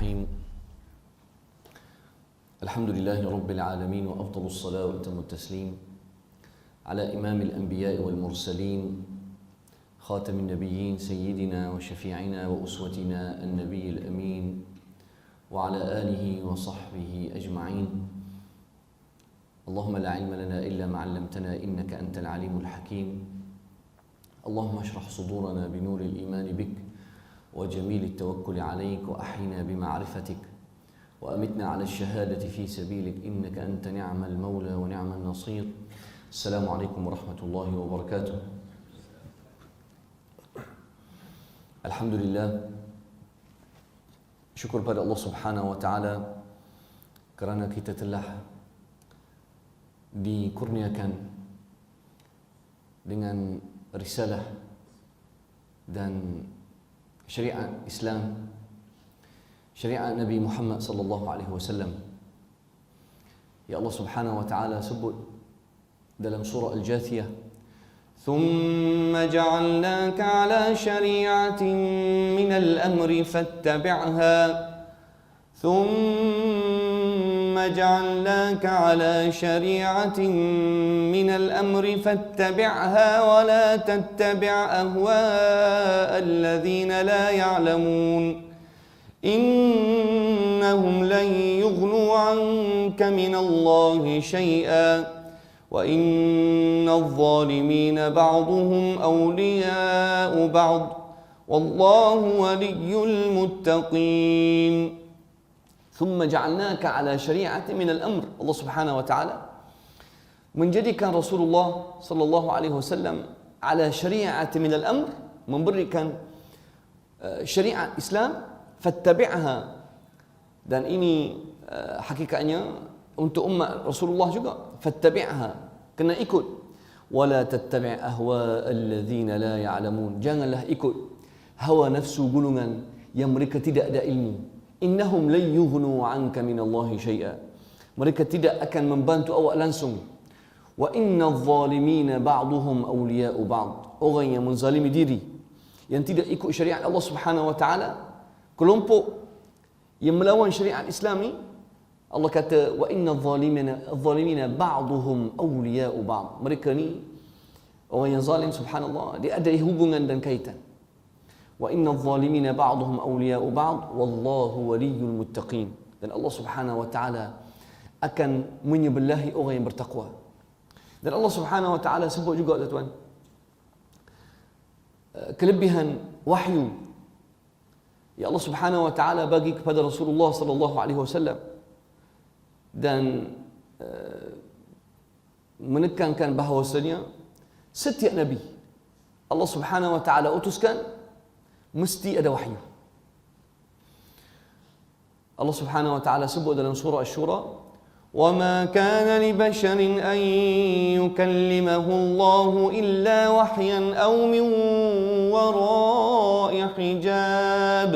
الرحيم الحمد لله رب العالمين وأفضل الصلاة وأتم التسليم على إمام الأنبياء والمرسلين خاتم النبيين سيدنا وشفيعنا وأسوتنا النبي الأمين وعلى آله وصحبه أجمعين. اللهم لا علم لنا إلا ما علمتنا إنك أنت العليم الحكيم. اللهم اشرح صدورنا بنور الإيمان بك وجميل التوكل عليك وأحينا بمعرفتك وأمتنا على الشهادة في سبيلك إنك أنت نعم المولى ونعم النصير. السلام عليكم ورحمة الله وبركاته. Alhamdulillah, syukur pada Allah Subhanahu wa taala kerana kita telah dikurniakan dengan risalah dan syariat Islam, syariat Nabi Muhammad sallallahu alaihi wasallam. Ya Allah Subhanahu wa taala sebut dalam surah Al-Jathiyah, ثم جعلناك على شريعة من الأمر فاتبعها ثم جعلناك على شريعة من الأمر فاتبعها ولا تتبع أهواء الذين لا يعلمون إنهم لن يغنوا عنك من الله شيئا وَإِنَّ الظَّالِمِينَ بَعْضُهُمْ أَوْلِيَاءُ بَعْضٍ وَاللَّهُ وَلِيُّ الْمُتَّقِينَ. ثُمَّ جَعَلْنَاكَ عَلَى شَرِيعَةٍ مِنَ الْأَمْرِ. Allah Subhanahu wa taala menjadikan Rasulullah sallallahu alaihi wasallam ala syari'ati min al-amr, memberikan syariat Islam, fattabi'ha. Dan ini hakikatnya untuk umat Rasulullah juga, fattabi'ha, kena ikut. Wala tattabi' ahwa alladhina la ya'lamun, janganlah ikut hawa nafsu golongan yang mereka tidak ada ilmu. Innahum lan yughnu 'anka minallahi syai'a, mereka tidak akan membantu awak langsung. Wa innadh zalimina ba'duhum awliya'u ba'd, orang yang menzalimi diri, yang tidak ikut syariat Allah Subhanahu wa taala, kelompok yang melawan syariat Islam ni, Allah kata wa innadh zalimina ba'duhum awliya'u ba'd, mereka ni orang yang zalim, subhanallah, dia ada hubungan dan kaitan. Wa innadh zalimina ba'duhum awliya'u ba'd wallahu waliyyul muttaqin, dan Allah Subhanahu wa taala akan menyebelahi orang yang bertakwa. Dan Allah Subhanahu wa taala sebut juga, tuan-tuan, kelebihan wahyu ya Allah Subhanahu wa taala bagi kepada Rasulullah sallallahu alaihi wasallam, dan menekankan bahawasanya setiap Nabi Allah Subhanahu wa taala utuskan mesti ada wahyu. Allah Subhanahu wa taala sebut dalam surah Asy-Syura, وَمَا كَانَ لِبَشَرٍ أَن يُكَلِّمَهُ اللَّهُ إِلَّا وَحْيًا أَوْ مِنْ وَرَاءِ حِجَابٍ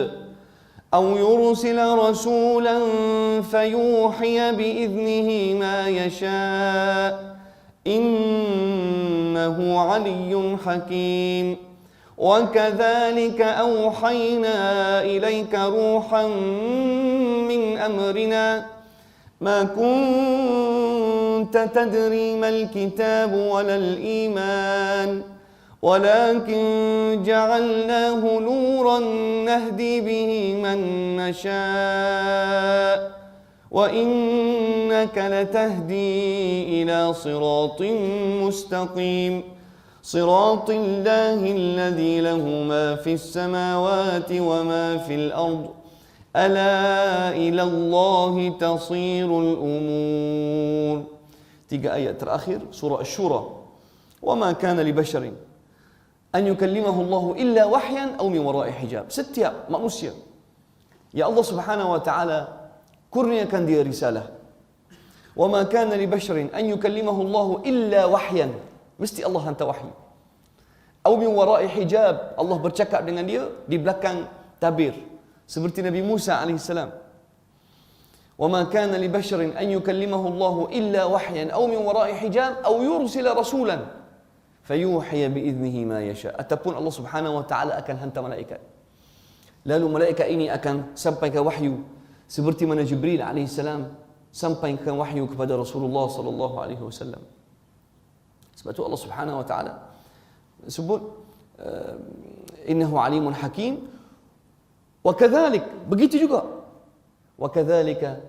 أَوْ يُرْسِلَ رَسُولًا فَيُوحِيَ بِإِذْنِهِ مَا يَشَاءُ إِنَّهُ عَلِيٌّ حَكِيمٌ وَكَذَلِكَ أَوْحَيْنَا إِلَيْكَ رُوحًا مِنْ أَمْرِنَا مَا كُنْتَ تَدْرِي مَا الْكِتَابُ وَلَا الْإِيمَانُ ولكن جعلناه نورا نهدي به من نشاء وإنك لتهدي إلى صراط مستقيم صراط الله الذي له ما في السماوات وما في الأرض ألا إلى الله تصير الأمور. 3 ayat terakhir surah Asy-Syura. وما كان لبشر أن يكلمه الله إلا وحيا أو من وراء حجاب. Setiap manusia ya Allah Subhanahu wa taala kurniakan dia risalah. وما كان لبشر أن يكلمه الله إلا وحيا, mesti Allah hantar wahyu. أو من وراء حجاب, Allah bercakap dengan dia di belakang tabir, seperti Nabi Musa alaihissalam. وما كان لبشر أن يكلمه الله إلا وحيا أو من وراء حجاب أو يرسل رسولا fayuhiya biiznihi ma yasha, ataupun Allah Subhanahu wa taala akan hantar malaikat, lalu malaikat ini akan sampaikan wahyu Seperti mana Jibril alaihissalam sampaikan wahyu kepada Rasulullah sallallahu alaihi wasallam. Sebab itu Allah Subhanahu wa taala sebut innahu alimun hakim. Wa kadzalik, begitu juga. Wa kadzalika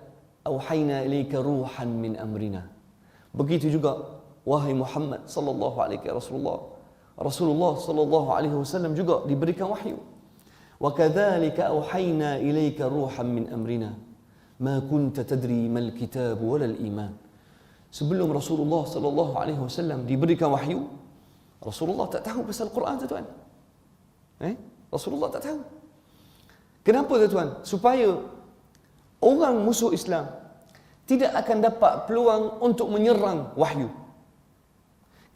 auhayna ilaika ruhan min amrina. Begitu juga wahai Muhammad sallallahu alaihi Rasulullah sallallahu alaihi wasallam juga diberikan wahyu. Wa kadzalika auhayna ilaika ruhan min amrina ma kunta tadri mal kitab wal iman. Sebelum Rasulullah sallallahu alaihi wasallam diberikan wahyu, Rasulullah tak tahu pasal Quran, tuan. Rasulullah tak tahu. Kenapa, tuan? Supaya orang musuh Islam tidak akan dapat peluang untuk menyerang wahyu.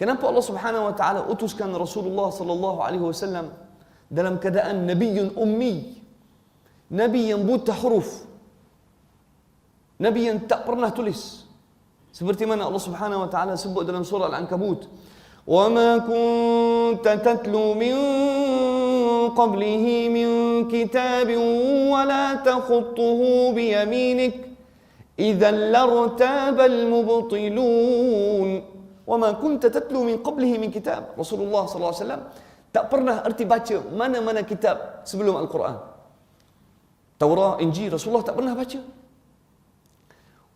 Kenapa Allah Subhanahu wa taala utuskan Rasulullah sallallahu alaihi wasallam dalam keadaan nabiyyun ummi, nabi yang buta huruf, nabi yang tak pernah tulis, seperti mana Allah Subhanahu wa taala sebut dalam surah Al-Ankabut, wa ma kunta tatlu min qablihi min kitabin wa la takhutuhu bi yaminik idzan lartabal mubtilun. Wa ma kunta tatlu min qablihi min kitab. Rasulullah sallallahu alaihi wasallam tak pernah erti baca mana-mana kitab sebelum Al-Quran. Taurat, Injil, Rasulullah tak pernah baca.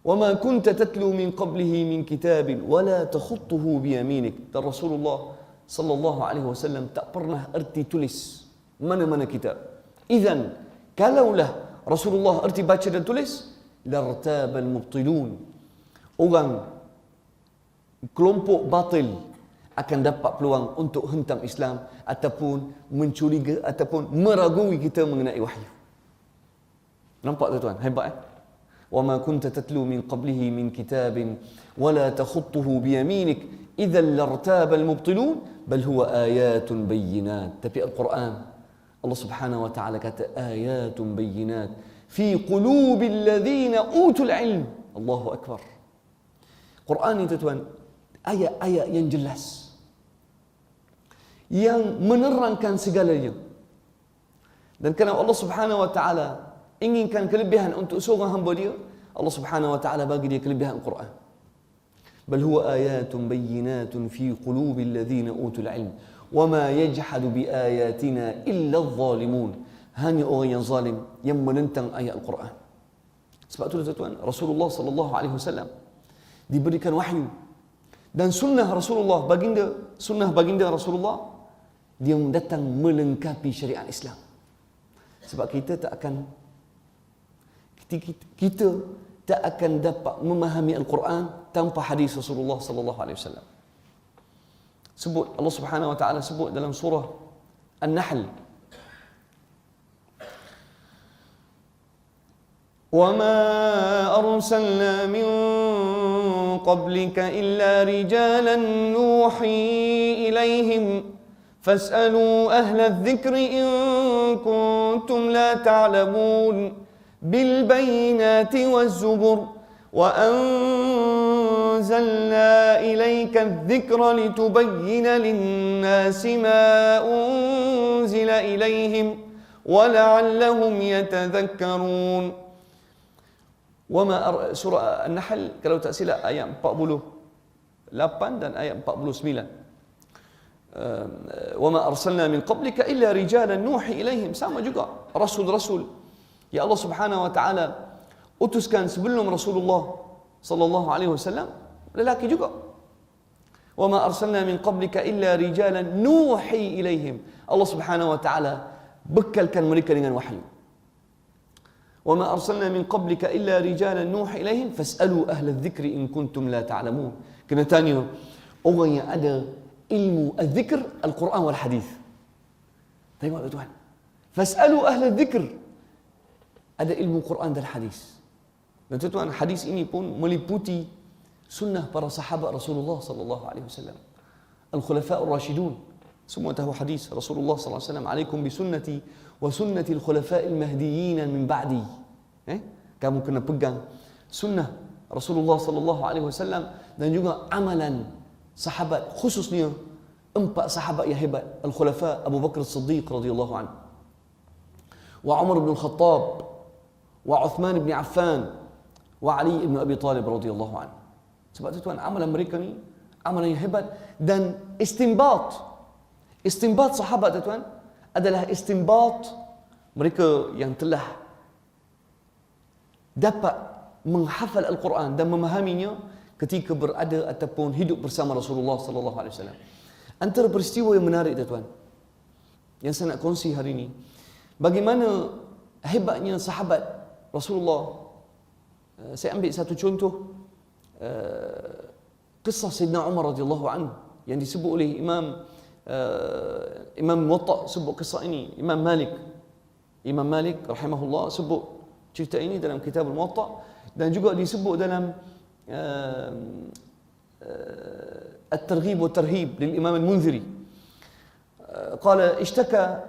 Wa ma kunta tatlu min qablihi min kitabin wa la takhutuhu bi yaminik. Dan Rasulullah sallallahu alaihi wasallam tak pernah erti tulis mana-mana kitab. Idzan, kalaulah Rasulullah erti baca dan tulis, lartabal mubtilun. Orang kelompok batil akan dapat peluang untuk hentam Islam ataupun mencuriga ataupun meragui kita mengenai wahyu. Nampak, tuan? Hebat, Wa ma kunta tatlu min qablihi min kitabin wa la takhutuhu bi yaminik idzan lartaba al-mubtilun bal huwa ayatun bayyinat. Tapi Al-Quran, Allah Subhanahu wa taala kata ayatun bayyinat fi qulubil ladzina utul ilm. Allahu akbar. Quran itu, tuan, ayat-ayat yang jelas, yang menerangkan segalanya. Dan kerana Allah Subhanahu wa taala inginkan kelebihan untuk seorang hamba dia, Allah Subhanahu wa taala bagi dia kelebihan Al-Quran. Bal huwa ayatun bayyinatun fi qulubil ladzina utul ilm wa ma yajhadu bi ayatina illa adh-dhalimun. Hanya orang yang zalim yang menentang ayat Al-Quran. Sebab itu, tuan, Rasulullah sallallahu alaihi wasallam diberikan wahyu. Dan sunnah Rasulullah, sunnah baginda Rasulullah, dia datang melengkapi syariat Islam. Sebab kita tak akan dapat memahami Al-Quran tanpa hadis Rasulullah sallallahu alaihi wasallam. Sebut Allah Subhanahu wa taala sebut dalam surah An-Nahl, wa ma arsalna min qablika illa rijalan nuhi ilaihim fas'alu ahla adh-dhikri in kuntum la ta'lamun bil bayyinati waz-zubur wa anzalna ilayka adh-dhikra litubayyina lin-nasi ma unzila ilaihim wa la'allahum yatadhakkarun. Surah An-Nahl, kalau tak silap, ayat 48 dan ayat 49. Wa ma arsalna min qablika illa rijalan nuhi ilaihim. Sama juga rasul-rasul ya Allah Subhanahu wa taala utuskan sebelum Rasulullah sallallahu alaihi wasallam, lelaki juga. Wa ma arsalna min qablika illa rijalan nuhi ilaihim. Allah Subhanahu wa taala bekalkan mereka dengan wahyu. Wa ma arsalna min qablika illa rijalan nuhi ilaihim fas'alu ahla adh-dhikri in kuntum la ta'lamun. Kena tanya orang yang ada ilmu az-zikr, Al-Quran wal hadis. Tengok, tuan. Fas'alu ahla adh-dhikr, ada ilmu Quran dan hadis. Dan tuan, hadis ini pun meliputi sunnah para sahabat Rasulullah sallallahu alaihi wasallam. Al-Khulafa'ur Rashidun semua tahu hadis Rasulullah sallallahu alaihi wasallam, alaikum bi sunnati wa sunnati al-khulafa'il mahdiyyin min ba'di. Kamu kena pegang sunnah Rasulullah sallallahu alaihi wasallam dan juga amalan sahabat, khususnya 4 sahabat yang hebat, al-khulafa Abu Bakar As-Siddiq radhiyallahu anhu, wa Umar bin Khattab, wa Uthman bin Affan, wa Ali bin Abi Talib radhiyallahu anhu. Sebab tu tuan, amalan mereka ni amalan yang hebat. Dan istinbat sahabat tu tuan adalah istinbat mereka yang telah dapat menghafal Al-Quran dan memahaminya ketika berada ataupun hidup bersama Rasulullah sallallahu alaihi wasallam. Antara peristiwa yang menarik tuan yang saya nak kongsi hari ini, bagaimana hebatnya sahabat Rasulullah. Saya ambil satu contoh kisah Sayyidina Umar radhiyallahu anhu yang disebut oleh Imam Muwatta sebut kisah ini. Imam Malik rahimahullah sebut cerita ini dalam kitab Al-Muwatta, dan juga disebut dalam At-Targhib wa Tarhib lil Imam Al-Munziri. Qala ishtaka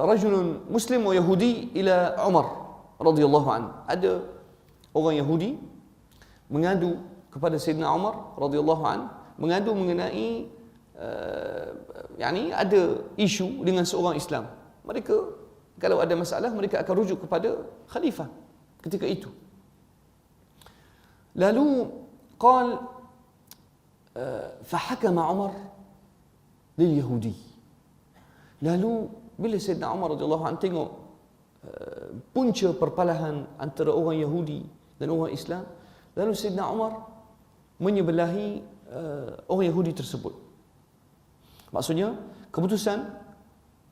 rajul muslim wa yahudi ila Umar radhiyallahu anhu. Ada orang Yahudi mengadu kepada Sayyidina Umar radhiyallahu anhu, mengadu mengenai ada isu dengan seorang Islam. Mereka kalau ada masalah mereka akan rujuk kepada khalifah ketika itu. Lalu qal fahakama Umar lil Yahudi. Lalu bila Sayyidina Umar radhiyallahu anhu tengok punca perpalahan antara orang Yahudi dan orang Islam, lalu Sayyidina Umar menyebelahi orang Yahudi tersebut. Maksudnya keputusan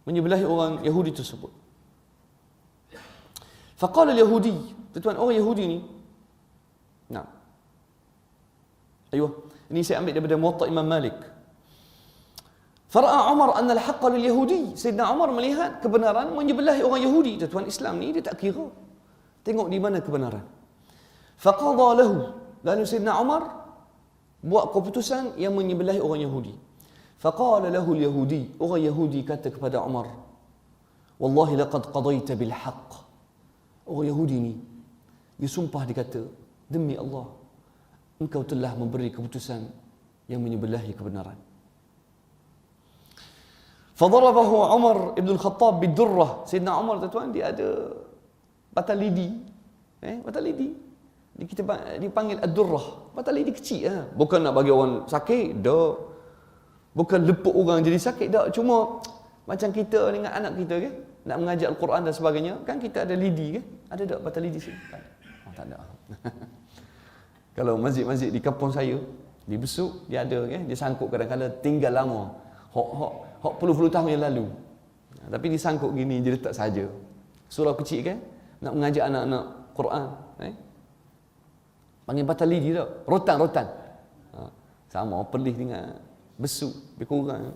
menyebelahi orang Yahudi tersebut. Faqala al-Yahudi, tuan, orang Yahudi ni, ini saya ambil daripada Muwatta Imam Malik. Fara'a Umar anna al-haqqa lil Yahudi. Sayyidina Umar melihat kebenaran menyebelahi orang Yahudi. Tuan, Islam ni dia tak kira. Tengok di mana kebenaran. Faqadha lahu. Lalu Sayyidina Umar buat keputusan yang menyebelahi orang Yahudi. Faqala lahu al-Yahudi. Orang Yahudi kata kepada Umar, "Wallahi laqad qadaita bil haqq." Orang Yahudi ni dia sumpah, dia kata, "Demi Allah, engkau telah memberi keputusan yang menyebelahi kebenaran." Fadarabahu Umar ibn al-Khattab bid-durrah. Sayyidina Umar tuan, dia ada batal lidi. Batal lidi. Kita dipanggil ad-durrah. Batal lidi kecil. Bukan nak bagi orang sakit, dak. Bukan lepuk orang jadi sakit, dak. Cuma macam kita dengan anak kita kan, nak mengajar Al-Quran dan sebagainya, kan kita ada lidi kan? Ada tak batal lidi sini? Tak ada. Tak ada. Kalau masjid-masjid di kampung saya, di Besuk, dia ada kan? Dia sangkut kadang-kadang tinggal lama. Hok puluh-puluh tahun yang lalu. Tapi disangkut gini, dia letak saja. Surau kecil kan? Nak mengajar anak-anak Quran. Panggil batal lidi tak? Rotan. Sama, perlis dengan Besuk. Lebih kurang.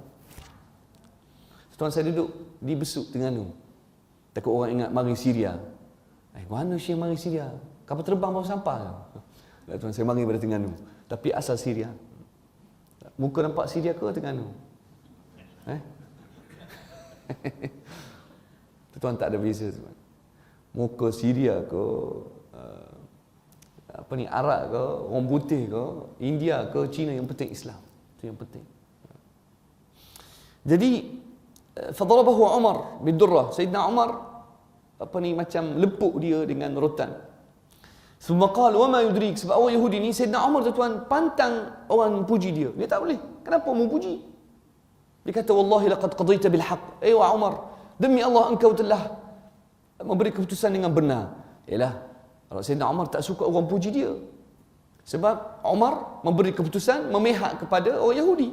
Tuan, saya duduk di Besuk, Terengganu. Takut orang ingat mari Syria. Mana Syekh mari Syria? Kapal terbang bawa sampah. Tuan, saya mari pada Terengganu. Tapi asal Syria. Muka nampak Syria ke Terengganu? Tuan, tak ada beza tuan. Muka Syria ke Arab ke, orang putih ke, India ke, Cina, yang penting Islam. Itu yang penting. Jadi fadarabahu Umar bid-durrah. Sayyidina Umar macam lepuk dia dengan rotan. Summa qala wa ma yudrik. Sebab orang Yahudi ni, Sayyidina Umar tuan pantang orang puji dia. Dia tak boleh. Kenapa mau puji? Dia kata, "Wallahi laqad qadaita bil haqq." Wa Umar, demi Allah engkau telah memberi keputusan dengan benar. Yalah, kalau Sayyidina Umar tak suka orang puji dia. Sebab Umar memberi keputusan memihak kepada orang Yahudi.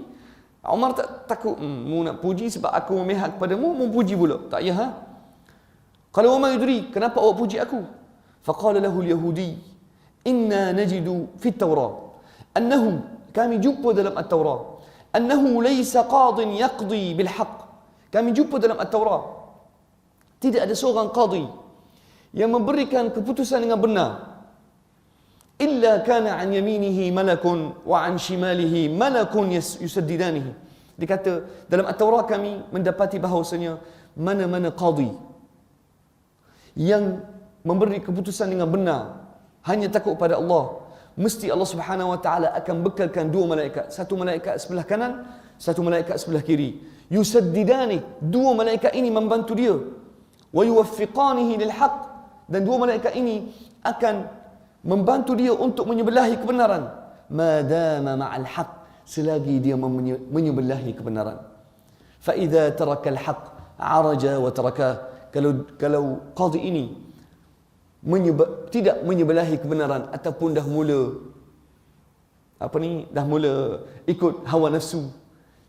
Umar tak takut, mu nak puji sebab aku memihak kepadamu, mu puji pula. Tak ya, Kalau wa ma yudri, kenapa awak puji aku? Faqala lahu al-Yahudi, "Inna najidu fi at-Taurah annahu," kami jumpa dalam At-Taurah, "annahu laysa qadin yaqdi bil haqq." Kami jumpa dalam At-Taurah, tidak ada seorang qadi yang memberikan keputusan dengan benar, illa kana an yaminihi malakun wa an shimalihi malakun yusaddidanihi. Dia kata dalam At-Taurah kami mendapati bahawasanya mana-mana qadi yang memberi keputusan dengan benar, hanya takut pada Allah, mesti Allah Subhanahu wa taala akan bekalkan dua malaikat, satu malaikat sebelah kanan, satu malaikat sebelah kiri. Yusaddidani, dua malaikat ini membantu dia. Wa yuwaffiqanihi lil haqq, dan dua malaikat ini akan membantu dia untuk menyebelahi kebenaran. Madama ma'al haq, selagi dia menyebelahi kebenaran. Fa idza taraka al-haq araja wa taraka. Kalau qadhi ini tidak menyebelahi kebenaran ataupun dah mula ikut hawa nafsu,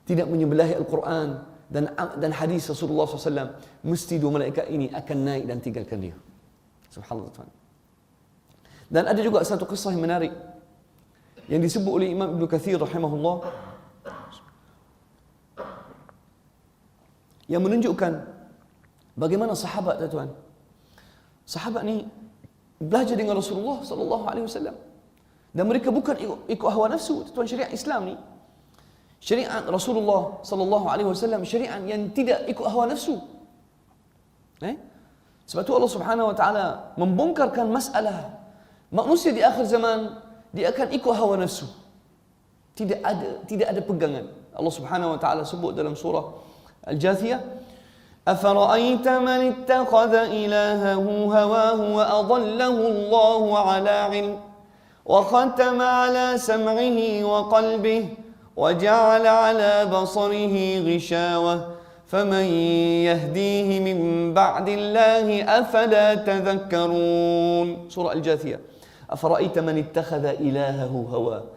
tidak menyebelahi Al-Quran dan hadis Rasulullah SAW, mesti dua malaikat ini akan naik dan tinggalkan dia. Subhanallah Tuhan. Dan ada juga satu kisah yang menarik yang disebut oleh Imam Ibn Kathir rahimahullah, yang menunjukkan bagaimana sahabat, tuan. Sahabat ni belajar dengan Rasulullah sallallahu alaihi wasallam, dan mereka bukan ikut hawa nafsu, tuan. Syariat Islam ni, syariat Rasulullah sallallahu alaihi wasallam, syariat yang tidak ikut hawa nafsu. Sebab tu Allah Subhanahu wa taala membongkarkan masalah manusia di akhir zaman, dia akan ikut hawa nafsu. Tidak ada pegangan. Allah Subhanahu wa taala sebut dalam surah Al-Jathiyah, "Afara'aita man ittakhadha ilahahu hawahu wa adallahu Allahu 'ala 'ilm wa khatama 'ala sam'ihi wa qalbihi wa ja'ala 'ala basarihi ghishawah faman yahdihi min ba'dillahi afala tadhakkarun." Surah Al-Jathiyah. Afara'aita man ittakhadha ilahahu hawa.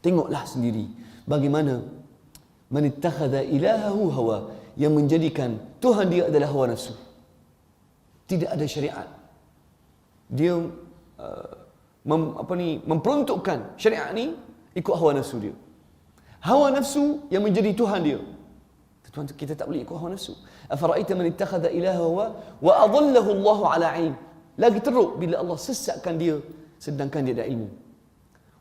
Tengoklah sendiri bagaimana man ittakhadha ilahahu hawa, yang menjadikan Tuhan dia adalah hawa nafsu. Tidak ada syariat. Dia memperuntukkan syariat ni ikut hawa nafsu dia. Hawa nafsu yang menjadi Tuhan dia. Tuan, kita tak boleh ikut hawa nafsu. Afara'aita man ittakhadha ilahahu wa adallahu Allahu 'ala 'ilm. Lagi teruk bila Allah sesatkan dia sedangkan dia ada ilmu.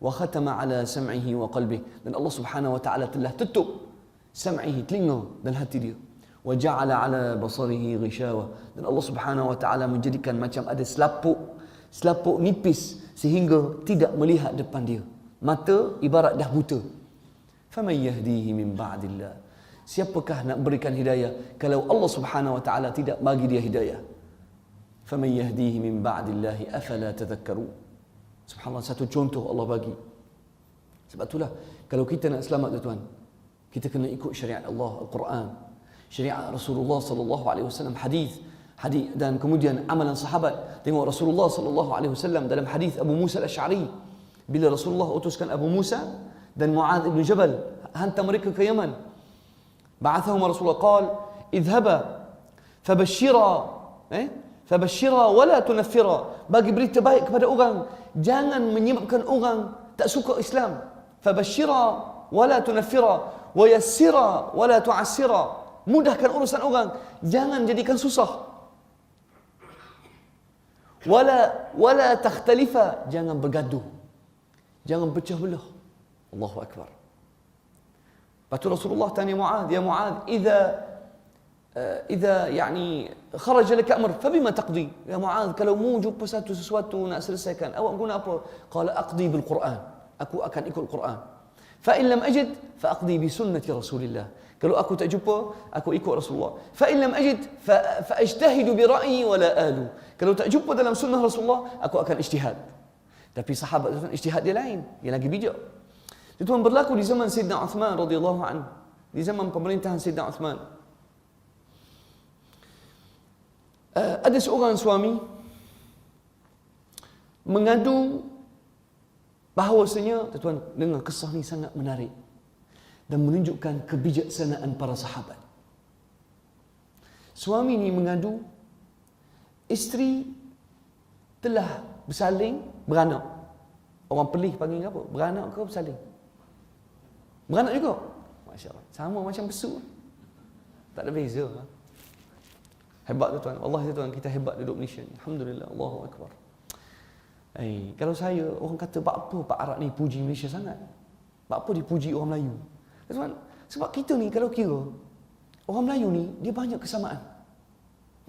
Wa khatama 'ala sam'ihi wa qalbihi, dan Allah Subhanahu wa taala telah tutup sam'ihi, telinga dan hati dia. Wa ja'ala 'ala basarihi ghishawah, dan Allah Subhanahu wa taala menjadikan macam ada selaput nipis sehingga tidak melihat depan dia. Mata ibarat dah buta. Faman yahdihi min ba'dillah. Siapakah nak berikan hidayah kalau Allah Subhanahu wa taala tidak bagi dia hidayah? Faman yahdihi min ba'dillah afala tadhakkarun. Subhanallah, satu contoh Allah bagi. Sebab itulah kalau kita nak selamat, tuan, kita kena ikut syariat Allah, Al-Quran, syariat Rasulullah sallallahu alaihi wasallam, hadis, dan kemudian amalan sahabat. Tengok Rasulullah sallallahu alaihi wasallam dalam hadis Abu Musa Al-Asy'ari, bila Rasulullah utuskan Abu Musa dan Mu'adz bin Jabal, hantar mereka ke Yaman. Ba'athahum Rasulullah qala idhhaba fabashshira wala tunaffira. Bagi berita baik kepada orang, jangan menyebabkan orang tak suka Islam. Fabashshira wala tunaffira wa yassira wala tu'assira. Mudahkan urusan orang, jangan jadikan susah. Wala takhtalifa, jangan bergaduh, jangan pecah belah. Allahu akbar. Lepas tu Rasulullah tanya Mu'adz, ya Mu'adz, idza yani kharaja laka amr fabima taqdi? Ya Mu'adz, kalau mu jumpa sesuatu nak selesaikan, awak guna apa? Qala aqdi bil Quran, aku akan ikut Quran. Fa in lam ajid fa aqdi bi sunnati Rasulillah. Kalau aku tak jumpa, aku ikut Rasulullah. Fa in lam ajid fa ajtahidu bi ra'yi wa la alu. Kalau tak jumpa dalam sunnah Rasulullah, aku akan ijtihad. Tapi sahabat tu ijtihad dia lain, dia lagi bijak. Itu yang berlaku di zaman Sayyidina Uthman radhiyallahu anhu, di zaman pemerintahan Sayyidina Uthman. Ada seorang suami mengadu bahawasanya, tuan, dengar kisah ni sangat menarik dan menunjukkan kebijaksanaan para sahabat. Suami ni mengadu isteri telah bersalin, beranak. Orang pelih panggil apa? Beranak ke bersalin? Beranak juga. Masya Allah, sama macam besuk. Tak ada beza. Hebat tu, tuan. Allah tu, tuan, kita hebat duduk Malaysia ni. Alhamdulillah, Allahu akbar. Kalau saya, orang kata, apa Pak Arab ni puji Malaysia sangat? Apa dia puji orang Melayu? Tuan, sebab kita ni kalau kira, orang Melayu ni dia banyak kesamaan.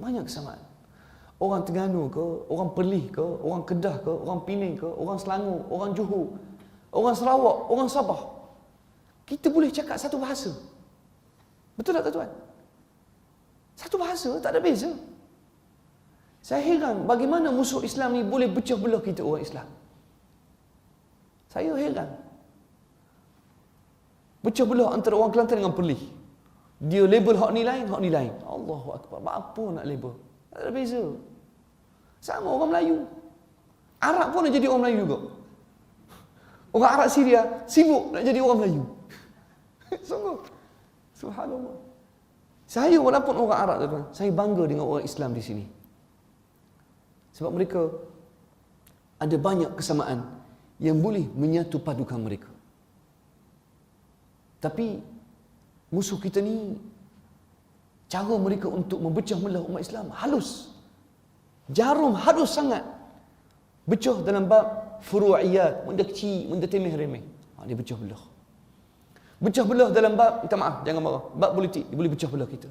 Banyak kesamaan. Orang Terengganu ke, orang Perlis ke, orang Kedah ke, orang Penang ke, orang Selangor, orang Johor, orang Sarawak, orang Sabah. Kita boleh cakap satu bahasa. Betul tak, tuan? Satu bahasa, tak ada beza. Saya heran bagaimana musuh Islam ni boleh pecah belah kita orang Islam. Saya heran. Pecah belah antara orang Kelantan dengan Perlis. Dia label hak ni lain, hak ni lain. Allahu Akbar. Apa nak label? Tak ada beza. Sama orang Melayu. Arab pun nak jadi orang Melayu juga. Orang Arab Syria sibuk nak jadi orang Melayu. Sungguh. Subhanallah. Saya walaupun orang Arab, tuan-tuan, saya bangga dengan orang Islam di sini. Sebab mereka ada banyak kesamaan yang boleh menyatu padukan mereka. Tapi musuh kita ni, cara mereka untuk memecah belah umat Islam halus. Jarum halus sangat. Pecah dalam bab furu'iyat, benda kecil, benda temeh-remeh. Dia pecah belah. Pecah belah dalam bab, minta maaf, jangan marah, bab politik, dia boleh pecah belah kita.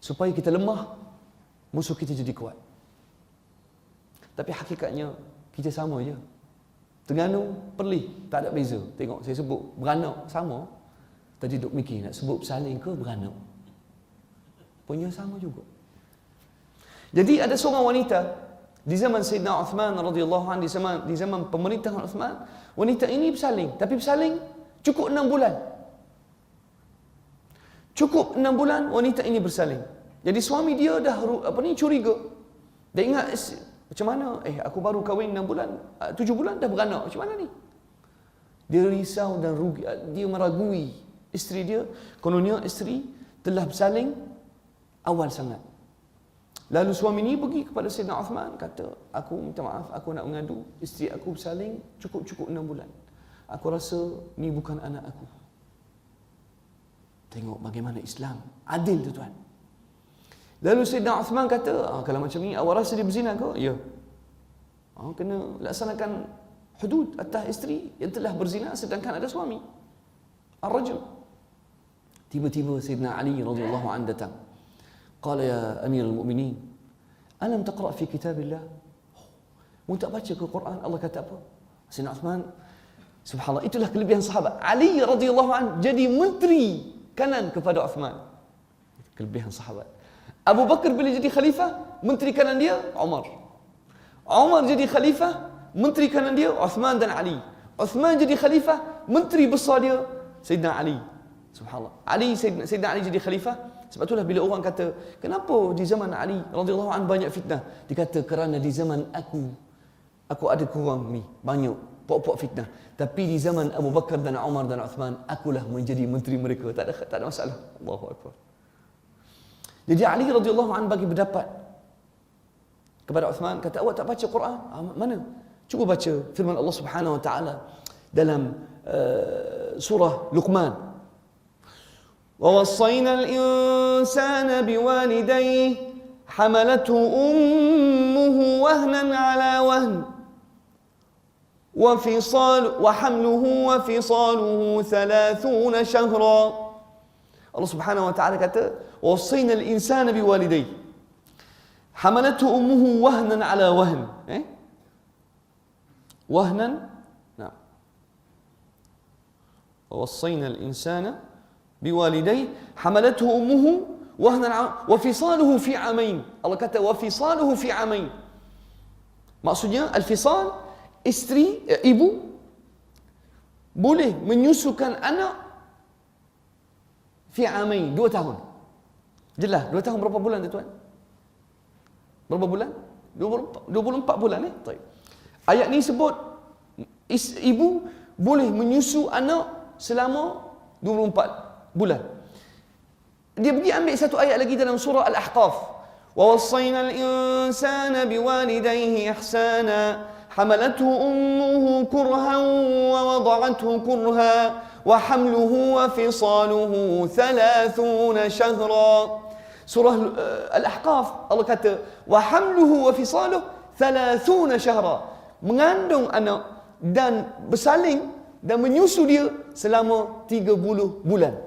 Supaya kita lemah, musuh kita jadi kuat. Tapi hakikatnya, kita sama je. Terengganu, Perlis, tak ada beza. Tengok, saya sebut beranak, sama. Tadi duk mikir, nak sebut bersaling ke beranak? Punya sama juga. Jadi ada seorang wanita, di zaman Sayyidina Uthman radhiyallahu anhu, di zaman pemerintahan Uthman, wanita ini bersaling. Tapi bersaling cukup 6 bulan. Cukup 6 bulan wanita ini bersaling. Jadi suami dia dah curiga. Dia ingat, macam mana? Aku baru kahwin 6 bulan, 7 bulan dah beranak. Macam mana ni? Dia risau dan rugi. Dia meragui isteri dia. Kononnya isteri telah bersaling awal sangat. Lalu suami ni pergi kepada Sayyidina Uthman, kata, aku minta maaf, aku nak mengadu, isteri aku bersaling cukup 6 bulan. Aku rasa ni bukan anak aku. Tengok bagaimana Islam adil, tuan-tuan. Lalu Sayyidina Uthman kata, kalau macam ni awak rasa dia berzina ke? Ya. Kena laksanakan hudud atas isteri yang telah berzina sedangkan ada suami. Ar-rajul. Tiba-tiba Sayyidina Ali radhiyallahu anhu datang. Qala ya Amirul Mukminin, alam taqra fi kitabillah? Mu tak baca ke Quran? Allah kata apa? Sayyidina Uthman, subhanallah, itulah kelebihan sahabat. Ali radhiyallahu anhu jadi menteri kanan kepada Uthman. Kelebihan sahabat. Abu Bakar bila jadi khalifah, menteri kanan dia Umar. Umar jadi khalifah, menteri kanan dia Uthman dan Ali. Uthman jadi khalifah, menteri besar dia Sayyidina Ali. Subhanallah. Sayyidina Ali jadi khalifah. Sebab itulah bila orang kata, kenapa di zaman Ali radhiyallahu anhu banyak fitnah? Dia kata, kerana di zaman aku ada kurang ni, banyak pokok-pokok fitnah. Tapi di zaman Abu Bakar dan Umar dan Uthman, akulah menjadi menteri mereka. Tak ada masalah. Allahu Akbar. Jadi Ali radhiyallahu anhu bagi pendapat kepada Uthman, kata, awak tak baca Quran? Mana? Cuba baca firman Allah Subhanahu wa taala dalam surah Luqman. وَوَصَّيْنَا الْإِنسَانَ بِوَالِدَيْهِ حَمَلَتْهُ أُمُّهُ وَهْنًا عَلَى وَهْنٍ وَحَمْلُهُ وَفِصَالُهُ 30 شهرا. Allah Subhanahu wa taala kata, وَوَصَّيْنَا الْإِنسَانَ بِوَالِدَيْهِ حَمَلَتْهُ أُمُّهُ وَهْنًا عَلَى وَهْنٍ. وَهْنًا، نعم. وَوَصَّيْنَا الْإِنسَانَ بوالديه حملته أمه وهنا وفصاله في عامين. Allah kata وفصاله في عامين. Maksudnya al-fisal, isteri, ibu boleh menyusukan anak fi amain, 2 tahun. Jelas, 2 tahun berapa bulan tuan? Berapa bulan? 24 bulan Baik. Ayat ni sebut ibu boleh menyusu anak selama 24 bulan. Dia pergi ambil satu ayat lagi dalam surah Al-Ahqaf. Wa wassayna al-insana biwalidayhi ihsana hamalathu ummuhu kurhan wa wada'athu kurha wa hamluhu wa fisaluhu 30 shahra. Surah Al-Ahqaf, Allah kata wa hamluhu wa fisaluhu 30 shahra. Mengandung anak dan bersalin dan menyusu dia selama 30 bulan.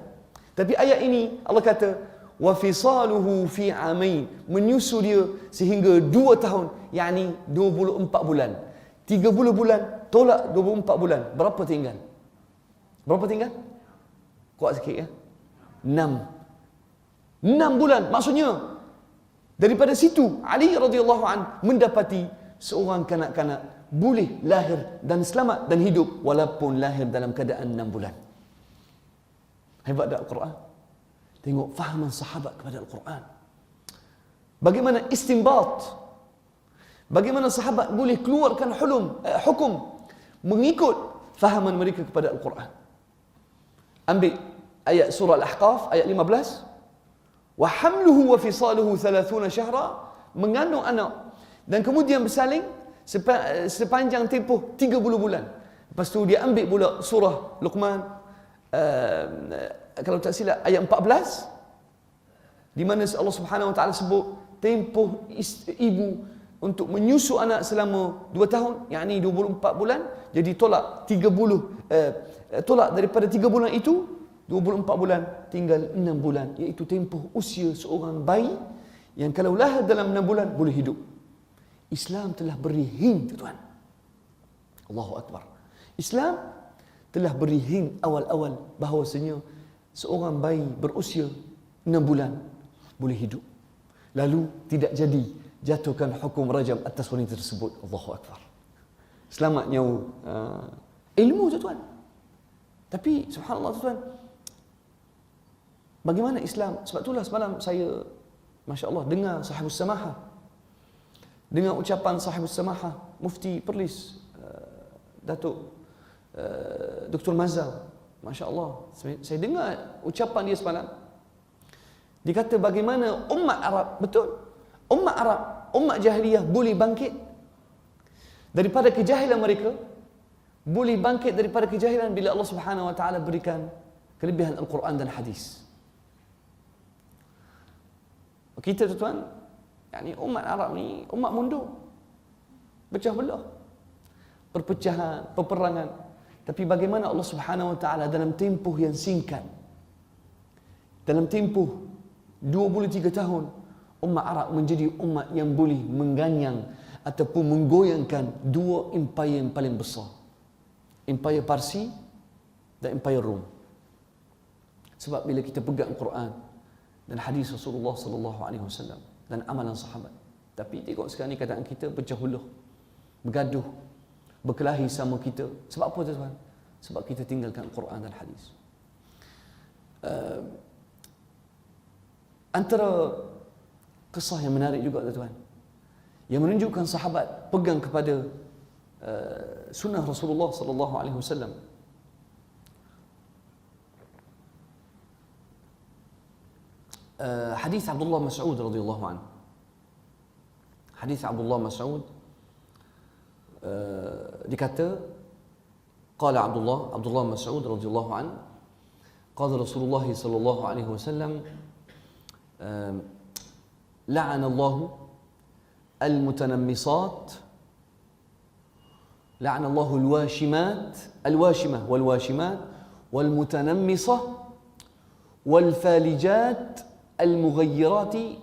Tapi ayat ini Allah kata wa fisaluhu fi amain, menyusu dia sehingga 2 tahun, yakni 24 bulan. 30 bulan tolak 24 bulan, berapa tinggal? Berapa tinggal? Kuat sikit ya. 6 bulan. Maksudnya Daripada situ Ali radhiyallahu an mendapati seorang kanak-kanak boleh lahir dan selamat dan hidup walaupun lahir dalam keadaan 6 bulan. Hebat tak Al-Quran? Tengok fahaman sahabat kepada Al-Quran. Bagaimana istinbat, bagaimana sahabat boleh keluarkan hukum mengikut fahaman mereka kepada Al-Quran. Ambil ayat surah Al-Ahqaf ayat 15. Wa hamluhu wa fisaluhu 30 syahra, mengandung anak dan kemudian bersalin sepanjang tempoh 30 bulan. Lepas tu dia ambil pula surah Luqman, kalau tak silap ayat 14, di mana Allah Subhanahu Wa Taala sebut tempoh ibu untuk menyusu anak selama 2 tahun, yakni 24 bulan. Jadi tolak 30, tolak daripada 3 bulan itu 24 bulan, tinggal 6 bulan, iaitu tempoh usia seorang bayi yang kalau lahir dalam 6 bulan boleh hidup. Islam telah beri hint, tuan. Allahu Akbar. Islam telah beri hint awal-awal bahawasanya seorang bayi berusia 6 bulan boleh hidup. Lalu tidak jadi jatuhkan hukum rajam atas wanita tersebut. Allahu Akbar. Selamat nyawa ilmu, tuan. Tapi subhanallah, tuan, bagaimana Islam? Sebab itulah semalam saya, Masya Allah, dengar Sahibus Samahah, dengar ucapan Sahibus Samahah Mufti Perlis, Datuk Dr. Mazal. Masya Allah, saya dengar ucapan dia semalam. Dia kata bagaimana umat Arab, betul, umat Arab, umat jahiliyah boleh bangkit daripada kejahilan mereka, boleh bangkit daripada kejahilan bila Allah Subhanahu Wa Taala berikan kelebihan Al-Quran dan hadis. Kita, tuan, yakni umat Arab ni umat mundur, pecah belah, perpecahan, peperangan. Tapi bagaimana Allah Subhanahu Wa Taala dalam tempoh yang singkat, dalam tempoh 23 tahun, umat Arab menjadi umat yang boleh mengganyang ataupun menggoyangkan dua empire yang paling besar, empire Parsi dan empire Rom. Sebab bila kita pegang Quran dan hadis Rasulullah sallallahu alaihi wasallam dan amalan sahabat. Tapi tengok sekarang ni keadaan kita pecah belah, bergaduh, berkelahi sama kita. Sebab apa, tuan? Sebab kita tinggalkan Quran dan hadis. Antara kisah yang menarik juga, tuan, yang menunjukkan sahabat pegang kepada sunnah Rasulullah sallallahu alaihi wasallam. Hadis Abdullah Mas'ud radhiyallahu anhu. Hadis Abdullah Mas'ud dikata, qala Abdullah Mas'ud radhiyallahu anhu, qala Rasulullah sallallahu alaihi wasallam, la'ana Allah al-mutanammisat, la'ana Allah al-washimah wal-washimat wal-mutanammisah wal-falijat al-mughayyirati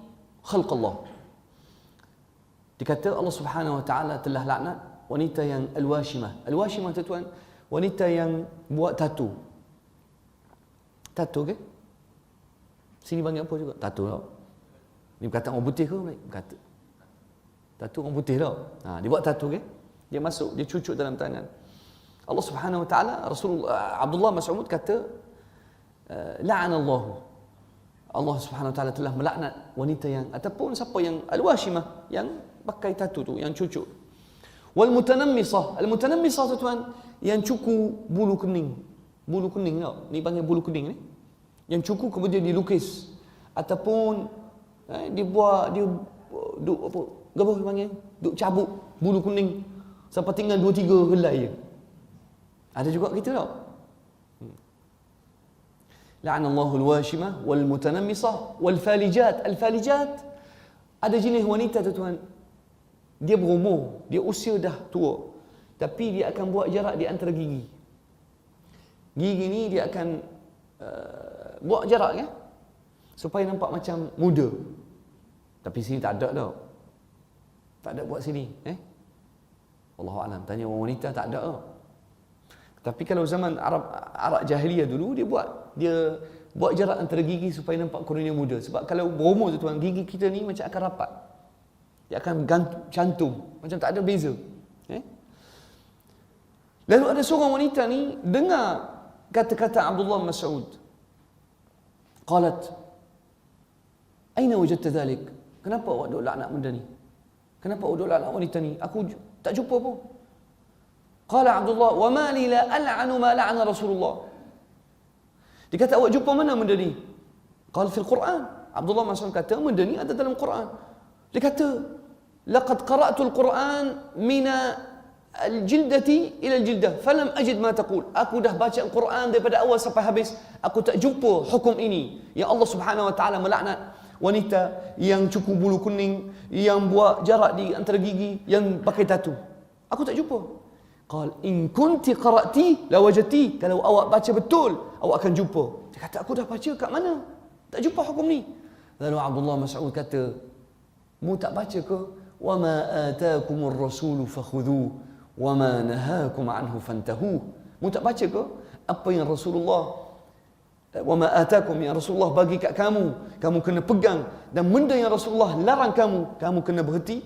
khalq Allah. Dikata Allah Subhanahu Wa Taala telah laknat wanita yang al-washimah. Al-washimah, tuan, wanita yang buat tattoo. Tattoo, ke? Sini panggil apa juga? Tattoo tau. Ni berkata orang putih ke? Berkata tattoo orang putih tau. Dia buat tattoo, ke? Dia masuk, dia cucuk dalam tangan. Allah Subhanahu Wa Taala, Abdullah Mas'ud kata, la'anallahu, Allah Subhanahu Wa Taala telah melaknat wanita yang ataupun siapa yang al-washimah, yang pakai tattoo tu, yang cucuk. Wal mutanammisah, al-mutanammisah, tuan, yang cukur bulu kening. Bulu kening tau. Ni panggil bulu kening ni. Yang cukur kemudian dilukis ataupun dia buat, dia duk apa? Apa dia panggil? Duk cabut bulu kening sampai tinggal 2-3 helai je. Ada juga kita tau. La'anallahu al-washimah wal mutanammisah wal falijat. Al-falijat, ada jenis wanita, tuan, dia berumur, dia usia dah tua, tapi dia akan buat jarak di antara gigi. Gigi ni dia akan buat jarak, ya, supaya nampak macam muda. Tapi sini tak ada tau. Tak ada buat sini, Wallahualam, tanya orang wanita, tak ada tau. Tapi kalau zaman Arab jahiliyah dulu, dia buat, dia buat jarak antara gigi supaya nampak kornea muda. Sebab kalau berumur tuan, gigi kita ni macam akan rapat. Dia akan cantum, macam tak ada beza. Lalu ada seorang wanita ni dengar kata-kata Abdullah bin Mas'ud. Qalat, "Aina wajadta dhalik?" Kenapa awak duk laknat benda ni? Kenapa awak duk laknat wanita ni? Aku tak jumpa pun. Qala Abdullah, "Wa ma li la al'anu ma la'ana Rasulullah." Dia kata, awak jumpa mana benda ni? Qala fil Quran. Abdullah bin Mas'ud kata, benda ni ada dalam Quran. Dia kata, "Laqad qara'tu al-Quran mina al-jildati ila al-jildah, falam ajid ma taqul." Aku dah baca Al-Quran daripada awal sampai habis, aku tak jumpa hukum ini yang Allah Subhanahu wa taala melaknat wanita yang cukur bulu kuning, yang buat jarak di antara gigi, yang pakai tatu. Aku tak jumpa. Qal in kunti qara'ti la wajadti. Kalau awak baca betul, awak akan jumpa. Dia kata, aku dah baca kat mana? Tak jumpa hukum ni. Lalu Abdullah Mas'ud kata, mu tak baca ke? Wa ma ataakumur rasulu fakhudhu wa ma nahakum anhu fantahu. Mu tak baca ke? Apa yang Rasulullah, wa ma ataakum, yang Rasulullah bagi kat kamu, kamu kena pegang, dan benda yang Rasulullah larang kamu, kamu kena berhenti.